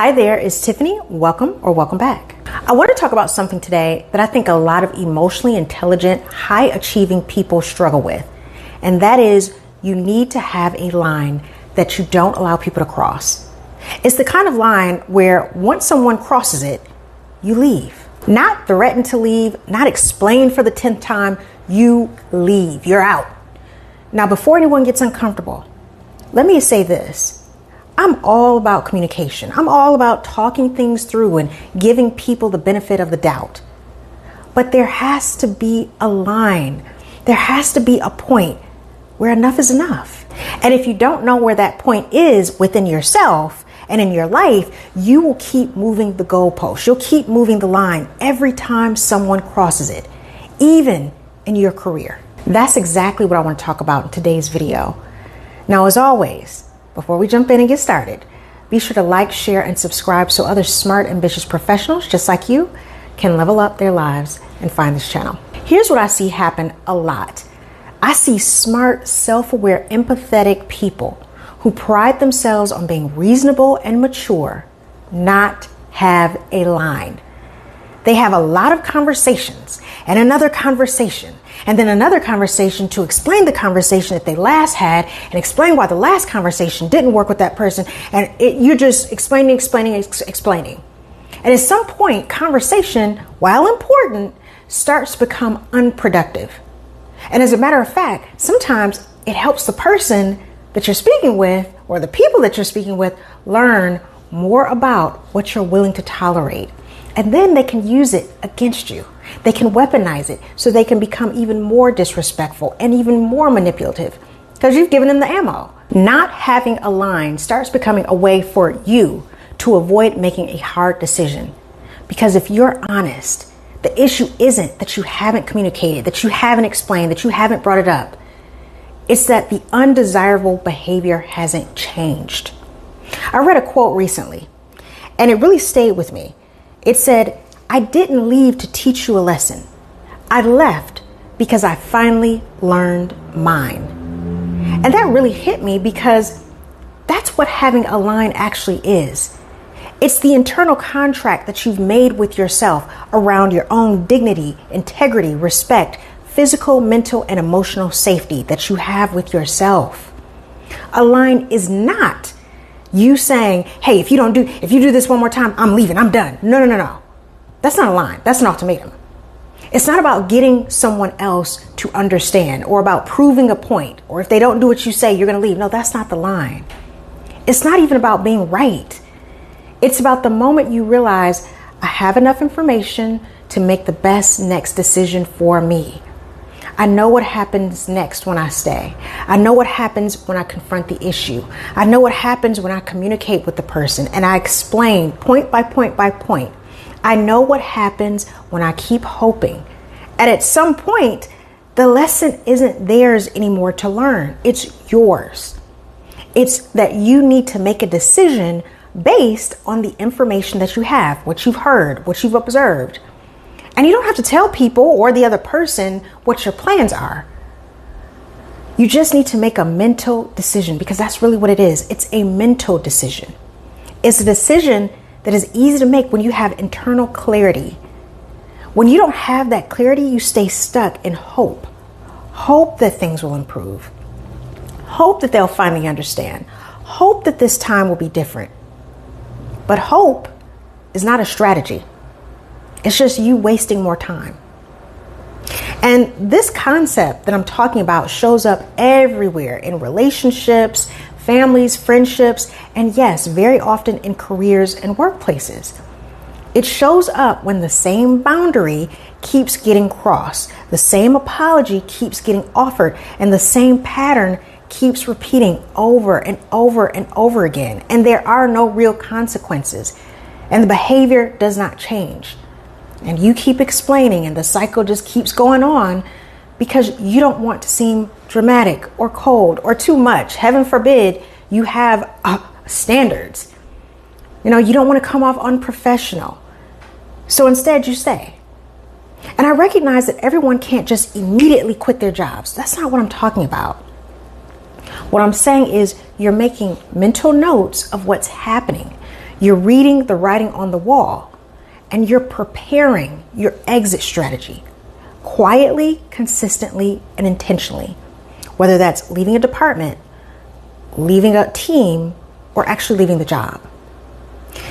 Hi there, it's Tiffany. Welcome back. I want to talk about something today that I think a lot of emotionally intelligent, high achieving people struggle with. And that is you need to have a line that you don't allow people to cross. It's the kind of line where once someone crosses it, you leave. Not threaten to leave, not explain for the 10th time, you leave, you're out. Now, before anyone gets uncomfortable, let me say this. I'm all about communication. I'm all about talking things through and giving people the benefit of the doubt. But there has to be a line. There has to be a point where enough is enough. And if you don't know where that point is within yourself and in your life, you will keep moving the goalpost. You'll keep moving the line every time someone crosses it, even in your career. That's exactly what I want to talk about in today's video. Now, as always, before we jump in and get started, be sure to like, share, and subscribe so other smart, ambitious professionals just like you can level up their lives and find this channel. Here's what I see happen a lot. I see smart, self-aware, empathetic people who pride themselves on being reasonable and mature, not have a line. They have a lot of conversations and another conversation and then another conversation to explain the conversation that they last had and explain why the last conversation didn't work with that person. And you're just explaining. And at some point, conversation, while important, starts to become unproductive. And as a matter of fact, sometimes it helps the person that you're speaking with or the people that you're speaking with learn more about what you're willing to tolerate. And then they can use it against you. They can weaponize it so they can become even more disrespectful and even more manipulative because you've given them the ammo. Not having a line starts becoming a way for you to avoid making a hard decision. Because if you're honest, the issue isn't that you haven't communicated, that you haven't explained, that you haven't brought it up. It's that the undesirable behavior hasn't changed. I read a quote recently, and it really stayed with me. It said, "I didn't leave to teach you a lesson. I left because I finally learned mine." And that really hit me because that's what having a line actually is. It's the internal contract that you've made with yourself around your own dignity, integrity, respect, physical, mental, and emotional safety that you have with yourself. A line is not you saying, "Hey, if you do this one more time, I'm leaving, I'm done." No. That's not a line. That's an ultimatum. It's not about getting someone else to understand or about proving a point, or if they don't do what you say, you're going to leave. No, that's not the line. It's not even about being right. It's about the moment you realize I have enough information to make the best next decision for me. I know what happens next when I stay. I know what happens when I confront the issue. I know what happens when I communicate with the person and I explain point by point by point. I know what happens when I keep hoping. And at some point, the lesson isn't theirs anymore to learn. It's yours. It's that you need to make a decision based on the information that you have, what you've heard, what you've observed. And you don't have to tell people or the other person what your plans are. You just need to make a mental decision because that's really what it is. It's a mental decision. It's a decision that is easy to make when you have internal clarity. When you don't have that clarity, you stay stuck in hope. Hope that things will improve. Hope that they'll finally understand. Hope that this time will be different. But hope is not a strategy. It's just you wasting more time. And this concept that I'm talking about shows up everywhere in relationships, families, friendships, and yes, very often in careers and workplaces. It shows up when the same boundary keeps getting crossed, the same apology keeps getting offered, and the same pattern keeps repeating over and over and over again. And there are no real consequences, and the behavior does not change. And you keep explaining and the cycle just keeps going on because you don't want to seem dramatic or cold or too much. Heaven forbid you have standards. You don't want to come off unprofessional. So instead you stay. And I recognize that everyone can't just immediately quit their jobs. That's not what I'm talking about. What I'm saying is you're making mental notes of what's happening. You're reading the writing on the wall, and you're preparing your exit strategy quietly, consistently, and intentionally, whether that's leaving a department, leaving a team, or actually leaving the job.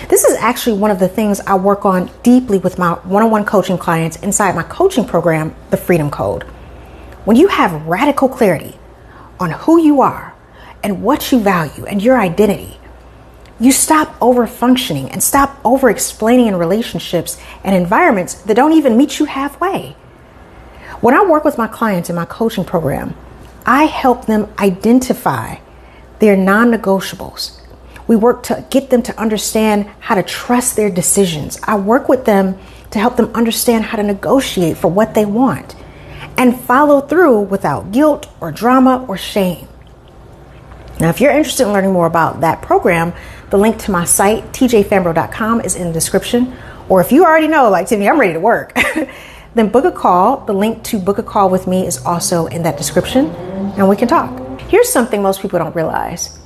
This is actually one of the things I work on deeply with my one-on-one coaching clients inside my coaching program, The Freedom Code. When you have radical clarity on who you are and what you value and your identity, you stop over-functioning and stop over-explaining in relationships and environments that don't even meet you halfway. When I work with my clients in my coaching program, I help them identify their non-negotiables. We work to get them to understand how to trust their decisions. I work with them to help them understand how to negotiate for what they want and follow through without guilt or drama or shame. Now, if you're interested in learning more about that program, the link to my site, tjfambro.com, is in the description. Or if you already know, like Tiffany, I'm ready to work, then book a call. The link to book a call with me is also in that description, and we can talk. Here's something most people don't realize.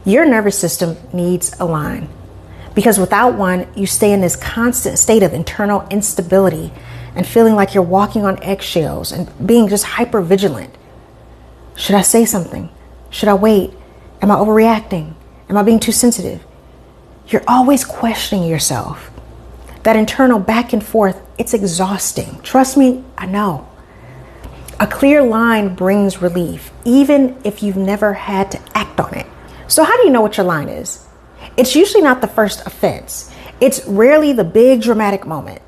Your nervous system needs a line, because without one, you stay in this constant state of internal instability and feeling like you're walking on eggshells and being just hyper vigilant. Should I say something? Should I wait? Am I overreacting? Am I being too sensitive? You're always questioning yourself. That internal back and forth, it's exhausting. Trust me, I know. A clear line brings relief, even if you've never had to act on it. So how do you know what your line is? It's usually not the first offense. It's rarely the big dramatic moment.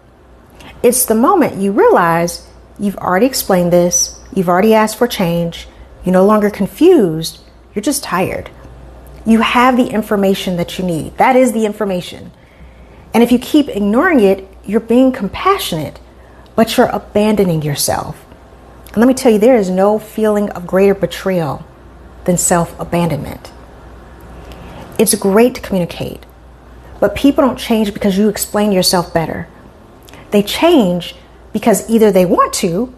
It's the moment you realize you've already explained this, you've already asked for change, you're no longer confused, you're just tired. You have the information that you need. That is the information. And if you keep ignoring it, you're being compassionate, but you're abandoning yourself. And let me tell you, there is no feeling of greater betrayal than self-abandonment. It's great to communicate, but people don't change because you explain yourself better. They change because either they want to,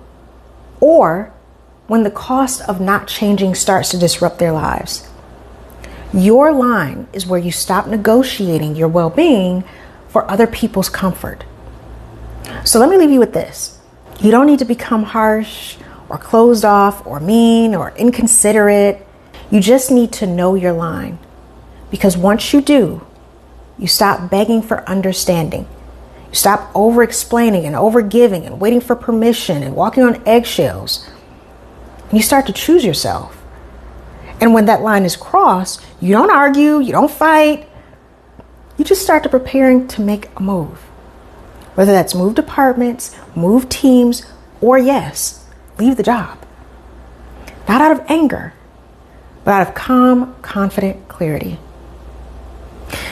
or when the cost of not changing starts to disrupt their lives. Your line is where you stop negotiating your well-being for other people's comfort. So let me leave you with this. You don't need to become harsh or closed off or mean or inconsiderate. You just need to know your line. Because once you do, you stop begging for understanding. You stop over-explaining and over-giving and waiting for permission and walking on eggshells. And you start to choose yourself. And when that line is crossed, you don't argue, you don't fight. You just start to preparing to make a move. Whether that's move departments, move teams, or yes, leave the job. Not out of anger, but out of calm, confident clarity.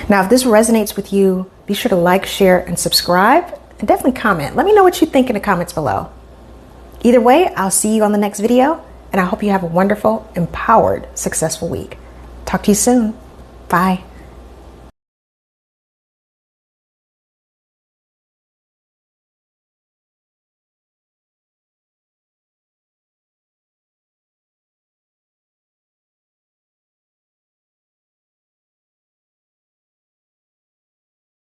Now, if this resonates with you, be sure to like, share, and subscribe, and definitely comment. Let me know what you think in the comments below. Either way, I'll see you on the next video, and I hope you have a wonderful, empowered, successful week. Talk to you soon. Bye.